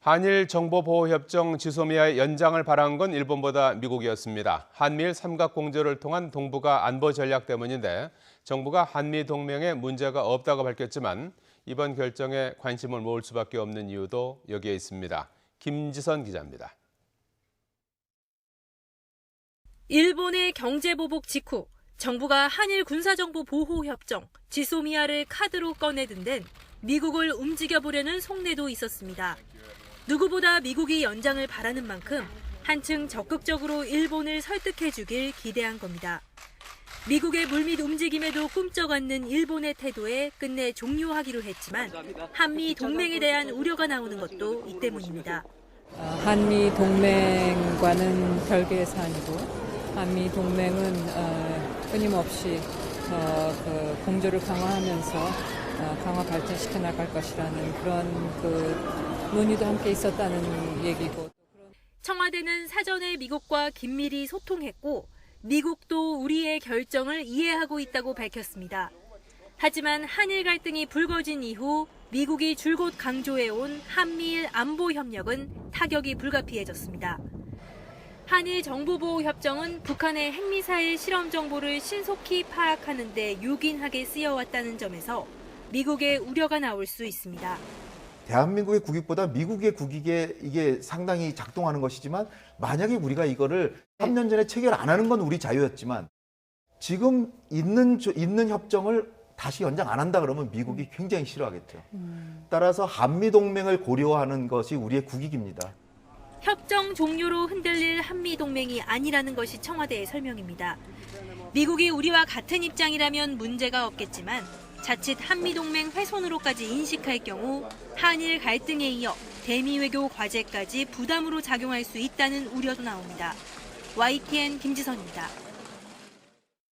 한일 정보보호협정 지소미아의 연장을 바란 건 일본보다 미국이었습니다. 한미일 삼각공조를 통한 동북아 안보 전략 때문인데 정부가 한미 동맹에 문제가 없다고 밝혔지만 이번 결정에 관심을 모을 수밖에 없는 이유도 여기에 있습니다. 김지선 기자입니다. 일본의 경제보복 직후 정부가 한일 군사정보보호협정 지소미아를 카드로 꺼내든 데는 미국을 움직여보려는 속내도 있었습니다. 누구보다 미국이 연장을 바라는 만큼 한층 적극적으로 일본을 설득해주길 기대한 겁니다. 미국의 물밑 움직임에도 꿈쩍 않는 일본의 태도에 끝내 종료하기로 했지만 한미 동맹에 대한 우려가 나오는 것도 이 때문입니다. 한미 동맹과는 별개의 사안이고 한미 동맹은 끊임없이 공조를 강화하면서 강화 발전시켜 나갈 것이라는 그런 논의도 함께 있었다는 얘기고. 청와대는 사전에 미국과 긴밀히 소통했고 미국도 우리의 결정을 이해하고 있다고 밝혔습니다. 하지만 한일 갈등이 불거진 이후 미국이 줄곧 강조해온 한미일 안보 협력은 타격이 불가피해졌습니다. 한일 정보보호협정은 북한의 핵미사일 실험 정보를 신속히 파악하는 데 유긴하게 쓰여왔다는 점에서 미국의 우려가 나올 수 있습니다. 대한민국의 국익보다 미국의 국익에 이게 상당히 작동하는 것이지만 만약에 우리가 이거를 3년 전에 체결 안 하는 건 우리 자유였지만 지금 있는 협정을 다시 연장 안 한다 그러면 미국이 굉장히 싫어하겠죠. 따라서 한미동맹을 고려하는 것이 우리의 국익입니다. 협정 종료로 흔들릴 한미동맹이 아니라는 것이 청와대의 설명입니다. 미국이 우리와 같은 입장이라면 문제가 없겠지만 자칫 한미동맹 훼손으로까지 인식할 경우 한일 갈등에 이어 대미외교 과제까지 부담으로 작용할 수 있다는 우려도 나옵니다. YTN 김지선입니다.